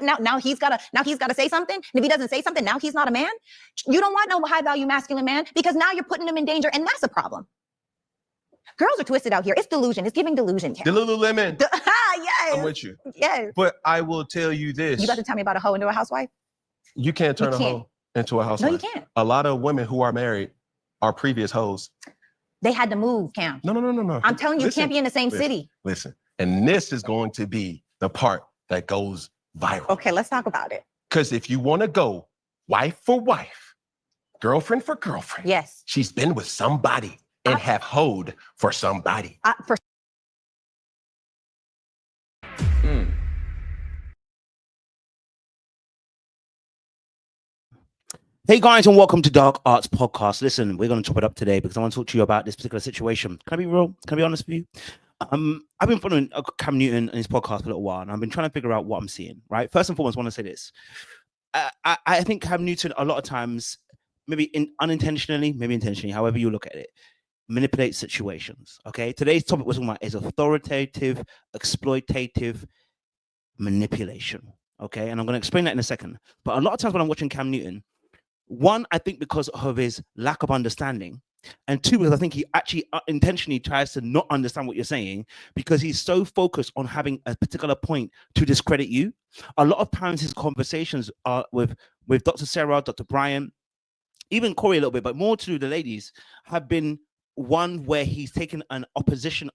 now he's gotta say something. And if he doesn't say something, now he's not a man. You don't want no high value masculine man, because now you're putting him in danger, and that's a problem. Girls are twisted out here. It's delusion. It's giving delusion. The Lululemon. Yes. I'm with you. Yes. But I will tell you this. You about to tell me about a hoe into a housewife? You can't turn a hoe into a housewife. No, you can't. A lot of women who are married are previous hoes. They had to move, Cam. No. I'm telling you, you can't be in the same city. Listen, and this is going to be the part that goes viral. Okay, let's talk about it. Because if you want to go wife for wife, girlfriend for girlfriend, yes, she's been with somebody and have hoed for somebody. Hey guys, and welcome to Dark Arts Podcast. Listen, we're going to chop it up today because I want to talk to you about this particular situation. Can I be real? Can I be honest with you? I've been following Cam Newton and his podcast for a little while, and I've been trying to figure out what I'm seeing, right? First and foremost, I want to say this. I think Cam Newton, a lot of times, maybe unintentionally, maybe intentionally, however you look at it, manipulates situations, okay? Today's topic we're talking about is authoritative, exploitative manipulation, okay? And I'm going to explain that in a second. But a lot of times when I'm watching Cam Newton, one, I think because of his lack of understanding, and two, because I think he actually intentionally tries to not understand what you're saying because he's so focused on having a particular point to discredit you. A lot of times his conversations are with Dr. Sarah, Dr. Brian, even Corey a little bit, but more to the ladies, have been one where he's taken an opposition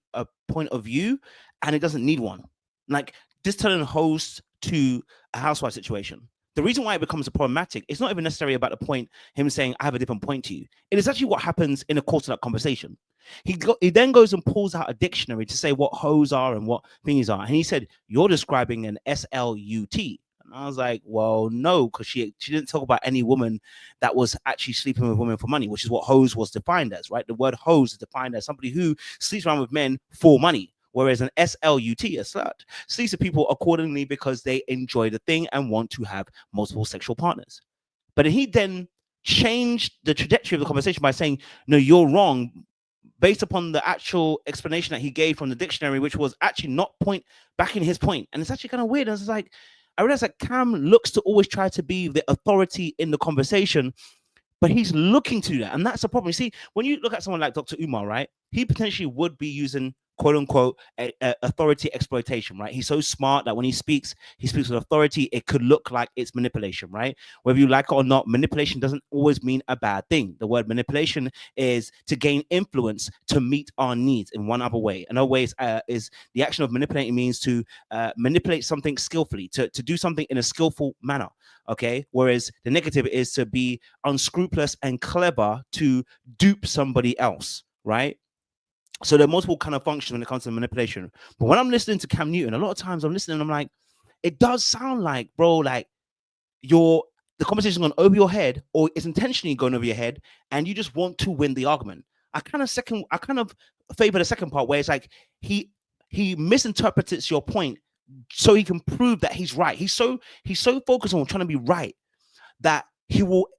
point of view and it doesn't need one. Like this telling host to a housewife situation. The reason why it becomes problematic, it's not even necessarily about the point, him saying, I have a different point to you. It is actually what happens in the course of that conversation. He then goes and pulls out a dictionary to say what hoes are and what things are. And he said, you're describing an SLUT. And I was like, well, no, because she didn't talk about any woman that was actually sleeping with women for money, which is what hose was defined as, right? The word hose is defined as somebody who sleeps around with men for money. Whereas an SLUT, a slut, sleeps with people accordingly because they enjoy the thing and want to have multiple sexual partners. But he then changed the trajectory of the conversation by saying, no, you're wrong, based upon the actual explanation that he gave from the dictionary, which was actually not backing his point. And it's actually kind of weird. And it's like, I realized that Cam looks to always try to be the authority in the conversation, but he's looking to do that. And that's the problem. You see, when you look at someone like Dr. Umar, right, he potentially would be using quote unquote authority exploitation, right? He's so smart that when he speaks with authority. It could look like it's manipulation, right? Whether you like it or not, manipulation doesn't always mean a bad thing. The word manipulation is to gain influence to meet our needs in one other way. Another way is the action of manipulating means to manipulate something skillfully, to do something in a skillful manner, okay? Whereas the negative is to be unscrupulous and clever to dupe somebody else, right? So there are multiple kind of functions when it comes to manipulation. But when I'm listening to Cam Newton, a lot of times I'm listening and I'm like, it does sound like, bro, like the conversation going over your head, or it's intentionally going over your head, and you just want to win the argument. I kind of favor the second part where it's like he misinterprets your point so he can prove that he's right. He's so focused on trying to be right that he will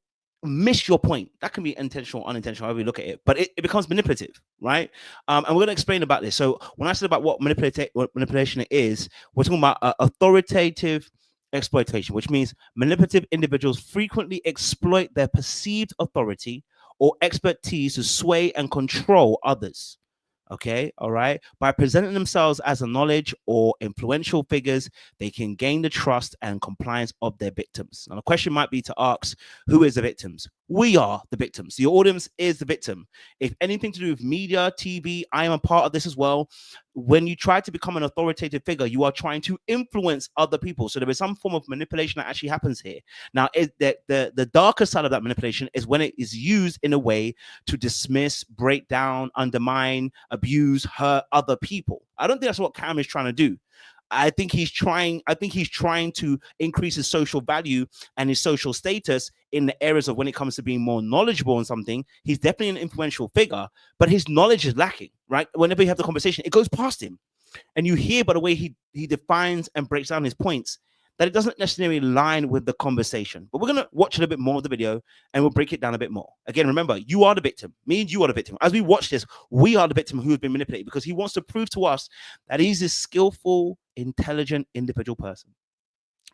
miss your point. That can be intentional or unintentional, however you look at it, but it becomes manipulative, right? And we're going to explain about this. So when I said about what manipulation is, we're talking about authoritative exploitation, which means manipulative individuals frequently exploit their perceived authority or expertise to sway and control others. Okay, all right. By presenting themselves as a knowledge or influential figures, they can gain the trust and compliance of their victims. Now, the question might be to ask, who is the victims? We are the victims. The audience is the victim. If anything to do with media, TV, I am a part of this as well. When you try to become an authoritative figure, you are trying to influence other people. So there is some form of manipulation that actually happens here. Now, the darker side of that manipulation is when it is used in a way to dismiss, break down, undermine, abuse, hurt other people. I don't think that's what Cam is trying to do. I think he's trying to increase his social value and his social status in the areas of when it comes to being more knowledgeable on something. He's definitely an influential figure, but his knowledge is lacking, right? Whenever you have the conversation, it goes past him. And you hear by the way he defines and breaks down his points that it doesn't necessarily align with the conversation. But we're going to watch a little bit more of the video and we'll break it down a bit more. Again, remember, you are the victim. Me and you are the victim. As we watch this, we are the victim who has been manipulated because he wants to prove to us that he's a skillful, intelligent, individual person.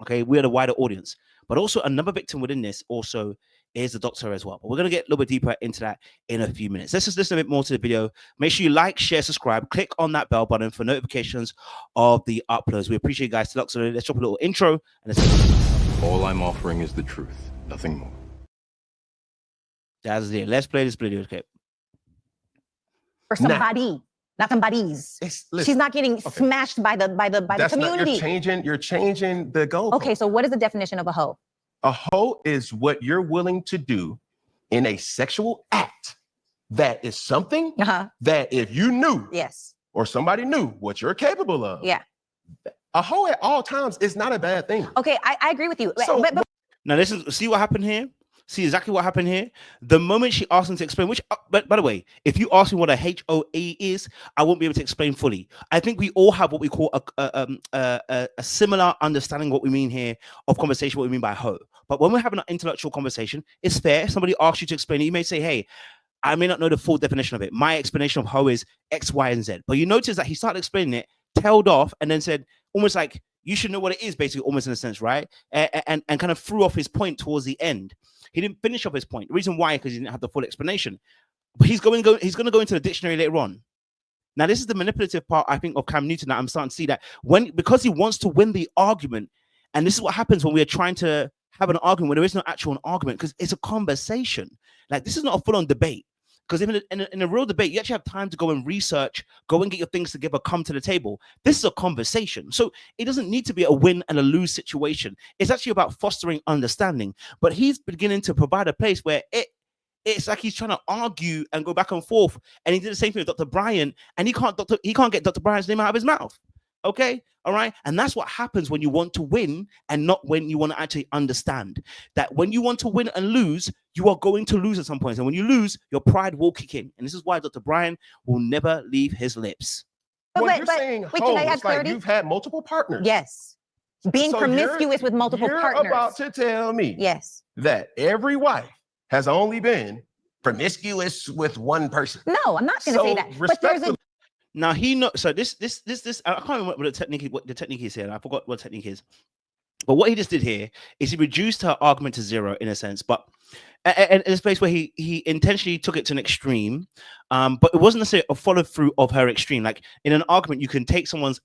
Okay, we're the wider audience, but also another victim within this also is the doctor as well. But we're going to get a little bit deeper into that in a few minutes. Let's just listen a bit more to the video. Make sure you like, share, subscribe, click on that bell button for notifications of the uploads. We appreciate you guys. So let's drop a little intro and let's All I'm offering is the truth, nothing more. That's it. Let's play this video clip. For somebody, not somebody's. Listen, She's not getting smashed by the community. You're changing the goal. Okay, so what is the definition of a hoe? A hoe is what you're willing to do in a sexual act that is something that if you knew Yes. or somebody knew what you're capable of, Yeah. a hoe at all times is not a bad thing. Okay, I agree with you. So- but Now listen, see what happened here? See exactly what happened here? The moment she asked him to explain, which, but by the way, if you ask me what a HOA is, I won't be able to explain fully. I think we all have what we call a similar understanding of what we mean here of conversation, what we mean by hoe. But when we're having an intellectual conversation, it's fair. If somebody asks you to explain it, you may say, hey, I may not know the full definition of it. My explanation of hoe is X, Y, and Z. But you notice that he started explaining it, tailed off, and then said, almost like, you should know what it is, basically, almost in a sense, right? And kind of threw off his point towards the end. He didn't finish off his point. The reason why, because he didn't have the full explanation. But he's going to go into the dictionary later on. Now, this is the manipulative part, I think, of Cam Newton that I'm starting to see that because he wants to win the argument, and this is what happens when we are trying to have an argument when there is no actual argument, because it's a conversation. Like, this is not a full-on debate. Because in a real debate, you actually have time to go and research, go and get your things together, come to the table. This is a conversation. So it doesn't need to be a win and a lose situation. It's actually about fostering understanding. But he's beginning to provide a place where it's like he's trying to argue and go back and forth. And he did the same thing with Dr. Bryant, and he can't get Dr. Bryant's name out of his mouth. Okay, all right. And that's what happens when you want to win and not when you want to actually understand. That when you want to win and lose, you are going to lose at some point. And when you lose, your pride will kick in. And this is why Dr. Bryant will never leave his lips. When you're saying hoe, can I add it's like 30? you've had multiple partners. Yes. Being So promiscuous with multiple partners. You're about to tell me Yes. that every wife has only been promiscuous with one person. No, I'm not going to say that. But there's a Now he knows. So this I can't remember what the technique is here. I forgot what technique is. But what he just did here is he reduced her argument to zero in a sense, but and in this place where he intentionally took it to an extreme, but it wasn't necessarily a follow through of her extreme. Like in an argument, you can take someone's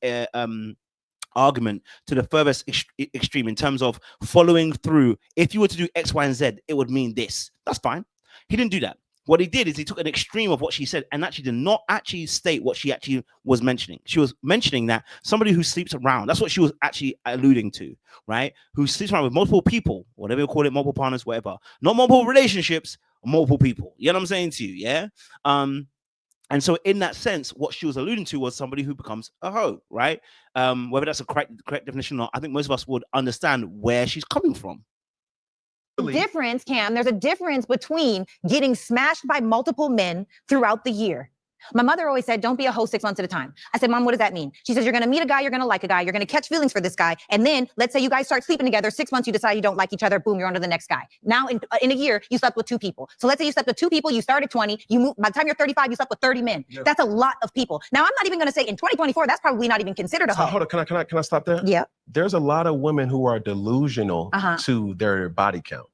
argument to the furthest extreme in terms of following through. If you were to do X, Y, and Z, it would mean this. That's fine. He didn't do that. What he did is he took an extreme of what she said and actually did not actually state what she actually was mentioning. She was mentioning that somebody who sleeps around, that's what she was actually alluding to, right? Who sleeps around with multiple people, whatever you call it, multiple partners, whatever. Not multiple relationships, multiple people. You know what I'm saying to you, yeah? And so in that sense, what she was alluding to was somebody who becomes a hoe, right? Whether that's a correct definition or not, I think most of us would understand where she's coming from. difference, Cam. There's a difference between getting smashed by multiple men throughout the year. My mother always said, don't be a hoe 6 months at a time. I said, Mom, what does that mean? She says, you're going to meet a guy, you're going to like a guy, you're going to catch feelings for this guy. And then let's say you guys start sleeping together, 6 months, you decide you don't like each other. Boom, you're on to the next guy. Now in a year, you slept with 2 people. So let's say you slept with 2 people, you started 20, you move, by the time you're 35, you slept with 30 men. Yeah. That's a lot of people. Now, I'm not even going to say in 2024, that's probably not even considered a hoe. Hold on, can I stop there? Yeah. There's a lot of women who are delusional to their body count.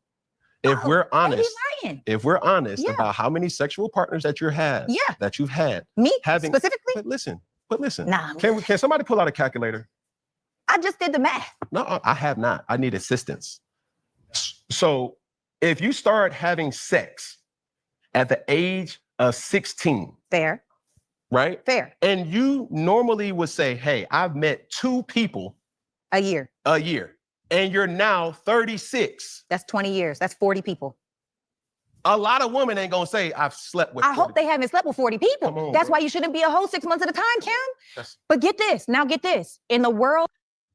If we're honest yeah. about how many sexual partners that you've had, me specifically. But listen. Nah. Can somebody pull out a calculator? I just did the math. No, I have not. I need assistance. So if you start having sex at the age of 16, fair, right? Fair. And you normally would say, hey, I've met 2 people a year. And you're now 36. That's 20 years. That's 40 people. A lot of women ain't gonna say I've slept with 40. I hope they haven't slept with 40 people. Come on, that's bro. why you shouldn't be a hoe 6 months at a time, Cam. But get this. Now get this. In the world.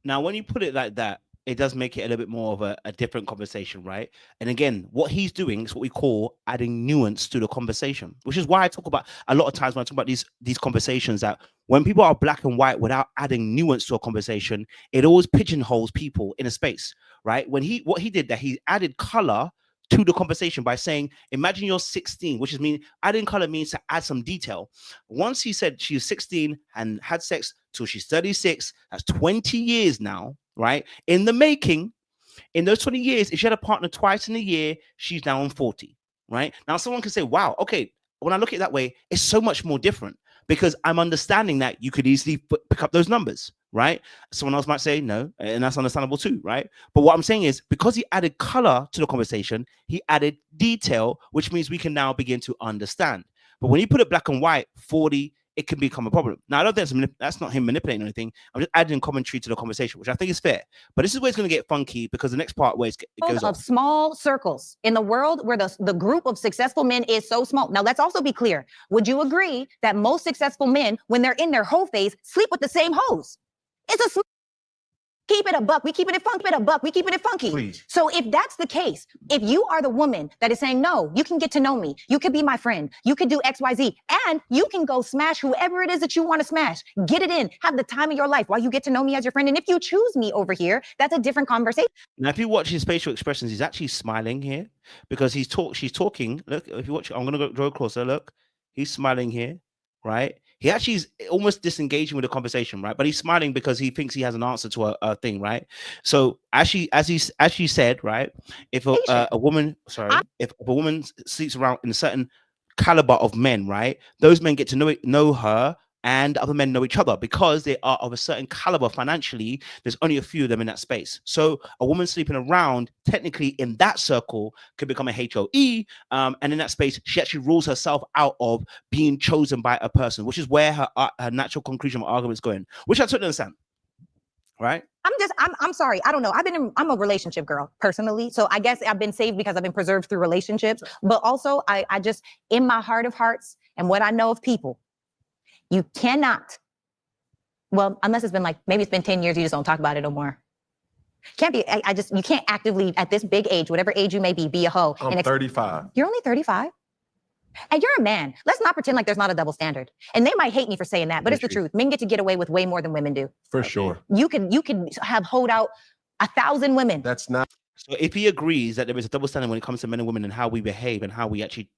Now, when you put it like that, it does make it a little bit more of a different conversation, right? And again, what he's doing is what we call adding nuance to the conversation, which is why I talk about a lot of times when I talk about these conversations that when people are black and white without adding nuance to a conversation, it always pigeonholes people in a space, right? What he did that he added color to the conversation by saying, imagine you're 16, which is mean adding color means to add some detail. Once he said she was 16 and had sex till she's 36, that's 20 years now, right? In the making, in those 20 years, if she had a partner twice in a year, she's now on 40, right? Now, someone can say, wow, okay, when I look at it that way, it's so much more different because I'm understanding that you could easily pick up those numbers, right? Someone else might say no, and that's understandable too, right? But what I'm saying is because he added color to the conversation, he added detail, which means we can now begin to understand. But when you put it black and white, 40, it can become a problem. Now, I don't think that's not him manipulating anything. I'm just adding commentary to the conversation, which I think is fair. But this is where it's going to get funky because the next part where it goes of small circles in the world where the group of successful men is so small. Now, let's also be clear. Would you agree that most successful men, when they're in their hoe phase, sleep with the same hoes? It's a keep it a buck. We keeping it funky. We keeping it funky. Please. So if that's the case, if you are the woman that is saying, no, you can get to know me. You could be my friend. You could do X, Y, Z. And you can go smash whoever it is that you want to smash. Get it in. Have the time of your life while you get to know me as your friend. And if you choose me over here, that's a different conversation. Now, if you watch his facial expressions, he's actually smiling here because she's talking. Look, if you watch, I'm going to draw closer. Look, he's smiling here, right? He actually is almost disengaging with the conversation, right? But he's smiling because he thinks he has an answer to a thing, right? So as she said, right? If a woman sleeps around in a certain caliber of men, right? Those men get to know her, and other men know each other because they are of a certain caliber financially. There's only a few of them in that space. So a woman sleeping around, technically in that circle, could become a HOE. And in that space, she actually rules herself out of being chosen by a person, which is where her natural conclusion of argument is going, which I totally understand. Right? I'm sorry. I don't know. I'm a relationship girl personally. So I guess I've been saved because I've been preserved through relationships. But also I just, in my heart of hearts and what I know of people, you cannot, well, unless it's been like, maybe it's been 10 years, you just don't talk about it no more. Can't be, you can't actively at this big age, whatever age you may be a hoe. I'm 35. You're only 35? And you're a man. Let's not pretend like there's not a double standard. And they might hate me for saying that, but it's the truth. Men get to get away with way more than women do. For sure. You can have hoed out 1,000 women. That's not. So if he agrees that there is a double standard when it comes to men and women and how we behave and how we actually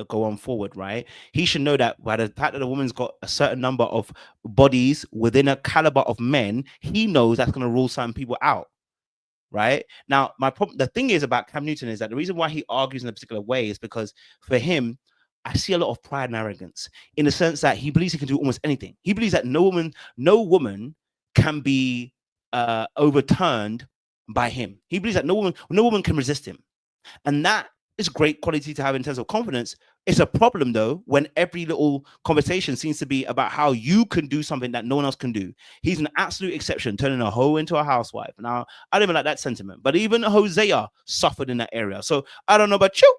go on forward, right? He should know that by the fact that a woman's got a certain number of bodies within a caliber of men, he knows that's going to rule some people out, right? Now, the thing is about Cam Newton is that the reason why he argues in a particular way is because for him, I see a lot of pride and arrogance in the sense that he believes he can do almost anything. He believes that no woman can be overturned by him. He believes that no woman can resist him. And that is a great quality to have in terms of confidence. It's a problem though, when every little conversation seems to be about how you can do something that no one else can do. He's an absolute exception, turning a hoe into a housewife. Now, I don't even like that sentiment, but even Hosea suffered in that area. So I don't know about you.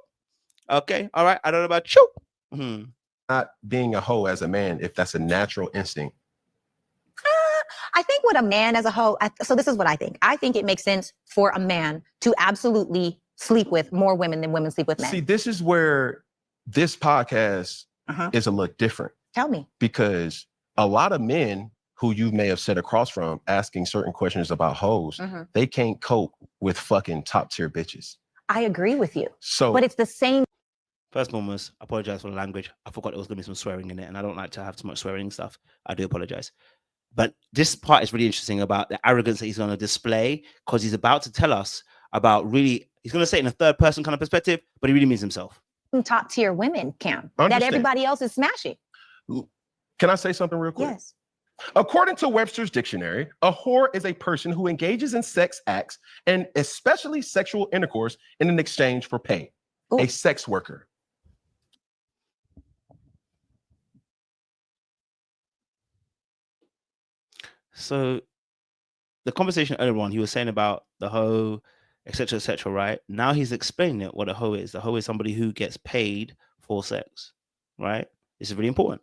Okay. All right. I don't know about you. Mm-hmm. Not being a hoe as a man, if that's a natural instinct. I think with a man as a hoe, so this is what I think. I think it makes sense for a man to absolutely sleep with more women than women sleep with men. See, this is where this podcast is a little different. Tell me. Because a lot of men who you may have sat across from asking certain questions about hoes, they can't cope with fucking top tier bitches. I agree with you. So, but it's the same. First and foremost, I apologize for the language. I forgot there was going to be some swearing in it, and I don't like to have too much swearing and stuff. I do apologize. But this part is really interesting about the arrogance that he's going to display, because he's about to tell us about really, he's going to say it in a third person kind of perspective, but he really means himself. Top tier women, Cam, that everybody else is smashing. Can I say something real quick? Yes. According to Webster's dictionary, a whore is a person who engages in sex acts and especially sexual intercourse in an exchange for pay. Ooh. A sex worker. So the conversation earlier on, he was saying about the hoe, etc., right? Now he's explaining it, what a hoe is. The hoe is somebody who gets paid for sex, right? This is really important.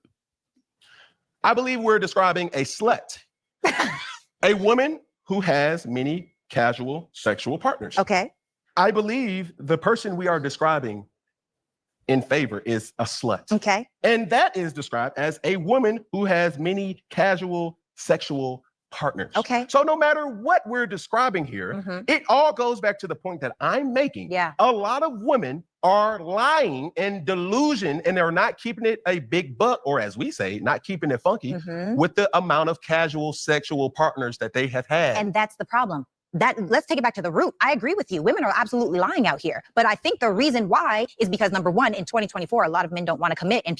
I believe we're describing a slut, a woman who has many casual sexual partners. Okay. I believe the person we are describing in favor is a slut. Okay. And that is described as a woman who has many casual sexual partners. Okay. So no matter what we're describing here, it all goes back to the point that I'm making. Yeah. A lot of women are lying in delusion, and they're not keeping it a big buck, or as we say, not keeping it funky with the amount of casual sexual partners that they have had. And that's the problem. Let's take it back to the root. I agree with you. Women are absolutely lying out here. But I think the reason why is because, number one, in 2024, a lot of men don't want to commit, and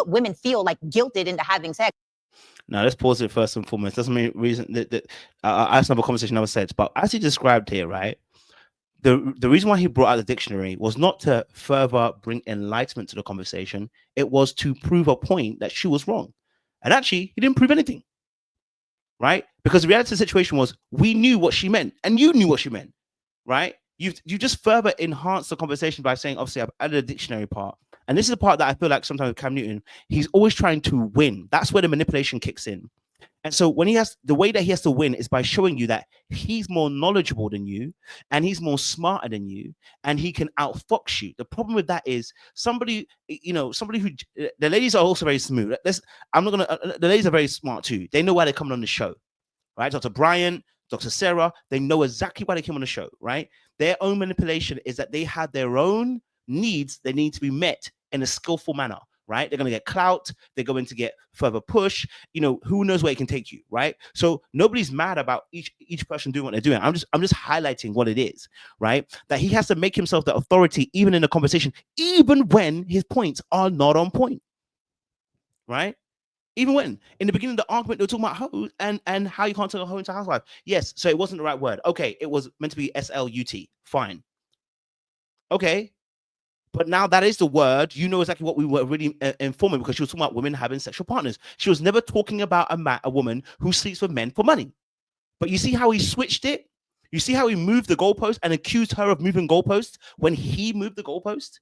women feel like guilted into having sex. Now let's pause it first and foremost. Doesn't mean reason that that's another conversation I was said. But as he described here, right? The reason why he brought out the dictionary was not to further bring enlightenment to the conversation. It was to prove a point that she was wrong. And actually, he didn't prove anything. Right? Because the reality of the situation was we knew what she meant, and you knew what she meant. Right? You just further enhanced the conversation by saying, obviously, I've added a dictionary part. And this is the part that I feel like sometimes with Cam Newton, he's always trying to win. That's where the manipulation kicks in. And so when the way that he has to win is by showing you that he's more knowledgeable than you, and he's more smarter than you, and he can outfox you. The problem with that is somebody who, the ladies are also very smooth. The ladies are very smart too. They know why they're coming on the show, right? Dr. Brian, Dr. Sarah, they know exactly why they came on the show, right? Their own manipulation is that they have their own needs that need to be met in a skillful manner. Right? They're going to get clout. They're going to get further push. Who knows where it can take you, right? So nobody's mad about each person doing what they're doing. I'm just highlighting what it is, right? That he has to make himself the authority even in the conversation, even when his points are not on point, right? Even when in the beginning of the argument they were talking about hoe and how you can't turn a hoe into a housewife. Yes, so it wasn't the right word. Okay, it was meant to be SLUT. Fine. Okay. But now that is the word. You know exactly what we were really informing, because she was talking about women having sexual partners. She was never talking about a woman who sleeps with men for money. But you see how he switched it? You see how he moved the goalpost and accused her of moving goalposts when he moved the goalpost?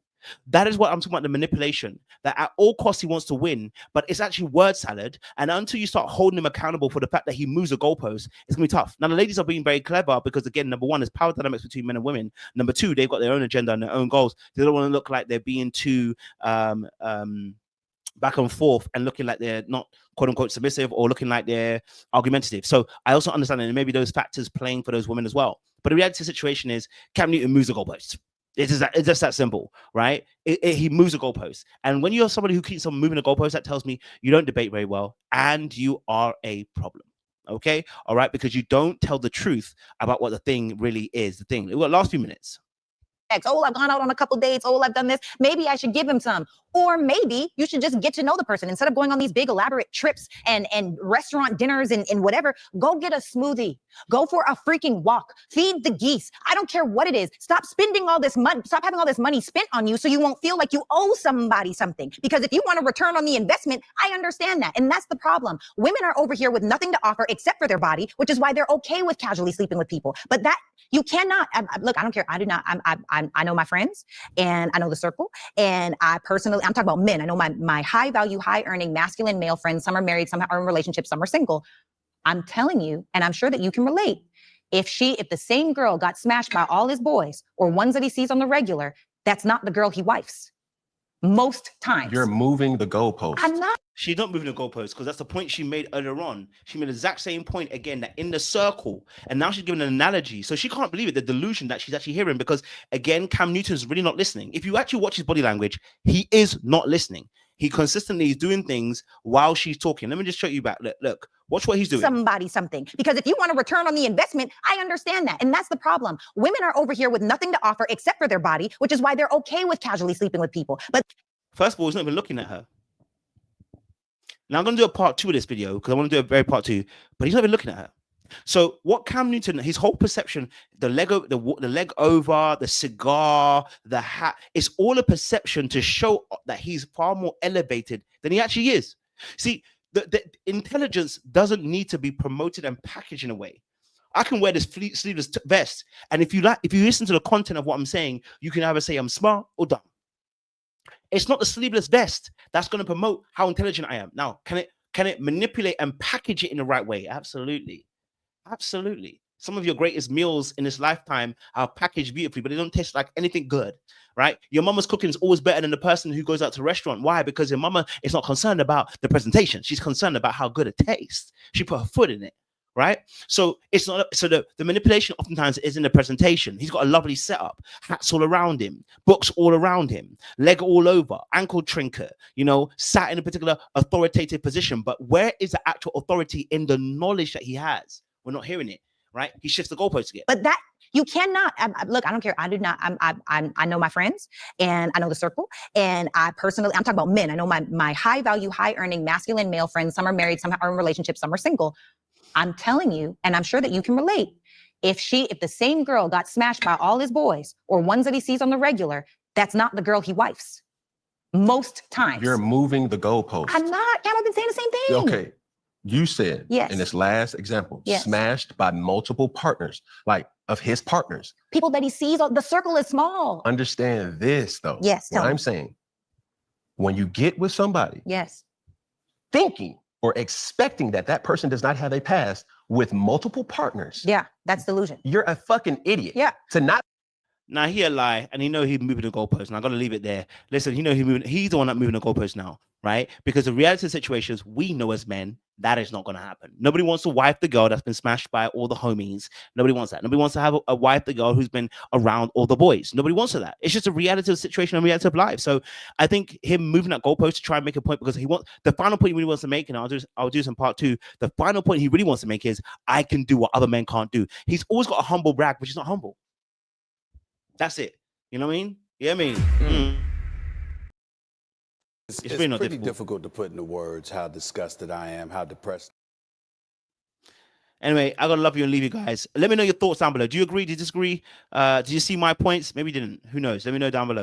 That is what I'm talking about, the manipulation, that at all costs he wants to win, but it's actually word salad. And until you start holding him accountable for the fact that he moves the goalpost, it's going to be tough. Now, the ladies are being very clever because, again, number one, there's power dynamics between men and women. Number two, they've got their own agenda and their own goals. They don't want to look like they're being too back and forth and looking like they're not quote unquote submissive or looking like they're argumentative. So I also understand that maybe those factors playing for those women as well. But the reality of the situation is Cam Newton moves the goalposts. It's just that simple, right? He moves the goalpost. And when you're somebody who keeps on moving the goalpost, that tells me you don't debate very well and you are a problem. Okay? All right? Because you don't tell the truth about what the thing really is. The thing. Well, last few minutes. Oh, I've gone out on a couple dates. Oh, I've done this. Maybe I should give him some. Or maybe you should just get to know the person instead of going on these big elaborate trips and restaurant dinners and whatever. Go get a smoothie. Go for a freaking walk. Feed the geese. I don't care what it is. Stop spending all this money. Stop having all this money spent on you so you won't feel like you owe somebody something. Because if you want a return on the investment, I understand that. And that's the problem. Women are over here with nothing to offer except for their body, which is why they're okay with casually sleeping with people. But that you cannot. Look, I don't care. I do not. I know my friends and I know the circle, and I personally, I'm talking about men. I know my high value, high earning, masculine male friends. Some are married, some are in relationships, some are single. I'm telling you, and I'm sure that you can relate. If the same girl got smashed by all his boys or ones that he sees on the regular, that's not the girl he wifes. Most times. You're moving the goalpost. I'm not. She's not moving the goalpost because that's the point she made earlier on. She made the exact same point again, that in the circle, and now she's giving an analogy. So she can't believe it, the delusion that she's actually hearing, because again, Cam Newton's really not listening. If you actually watch his body language, he is not listening. He consistently is doing things while she's talking. Let me just show you back. Look, watch what he's doing. Somebody something. Because if you want a return on the investment, I understand that. And that's the problem. Women are over here with nothing to offer except for their body, which is why they're okay with casually sleeping with people. But first of all, he's not even looking at her. Now I'm going to do a part 2 of this video because I want to do a very part 2, but he's not even looking at her. So what Cam Newton, his whole perception, the leg over, the cigar, the hat, it's all a perception to show that he's far more elevated than he actually is. See, the intelligence doesn't need to be promoted and packaged in a way. I can wear this sleeveless vest, and if you listen to the content of what I'm saying, you can either say I'm smart or dumb. It's not the sleeveless vest that's going to promote how intelligent I am. Now, can it manipulate and package it in the right way? Absolutely. Absolutely. Some of your greatest meals in this lifetime are packaged beautifully, but they don't taste like anything good, right? Your mama's cooking is always better than the person who goes out to a restaurant. Why? Because your mama is not concerned about the presentation. She's concerned about how good it tastes. She put her foot in it, right? So it's not. So the manipulation oftentimes is in the presentation. He's got a lovely setup, hats all around him, books all around him, leg all over, ankle trinket, sat in a particular authoritative position. But where is the actual authority in the knowledge that he has? We're not hearing it, right? He shifts the goalpost again. But that you cannot look. I don't care. I do not. I know my friends, and I know the circle, and I'm talking about men. I know my high value, high earning, masculine male friends. Some are married, some are in relationships, some are single. I'm telling you, and I'm sure that you can relate. If the same girl got smashed by all his boys or ones that he sees on the regular, that's not the girl he wifes. Most times. You're moving the goalpost. I'm not. I've been saying the same thing. Okay. You said in this last example, smashed by multiple partners, like of his partners. People that he sees, the circle is small. Understand this though. Yes. What I'm saying, when you get with somebody, thinking or expecting that person does not have a past with multiple partners. Yeah, that's delusion. You're a fucking idiot. Yeah. To not. Now he a lie, and he know he's moving the goalpost. And I gotta leave it there. Listen, he's the one that moving the goalpost now, right? Because the reality of situations we know as men, that is not gonna happen. Nobody wants to wife the girl that's been smashed by all the homies. Nobody wants that. Nobody wants to have a wife the girl who's been around all the boys. Nobody wants that. It's just a reality of the situation and reality of life. So I think him moving that goalpost to try and make a point, because the final point he really wants to make, and I'll do some part 2. The final point he really wants to make is, I can do what other men can't do. He's always got a humble brag, but he's not humble. That's it. You know what I mean? Yeah, I mean. It's really pretty difficult to put into words how disgusted I am, how depressed. Anyway, I gotta love you and leave you guys. Let me know your thoughts down below. Do you agree? Do you disagree? Did you see my points? Maybe you didn't. Who knows? Let me know down below.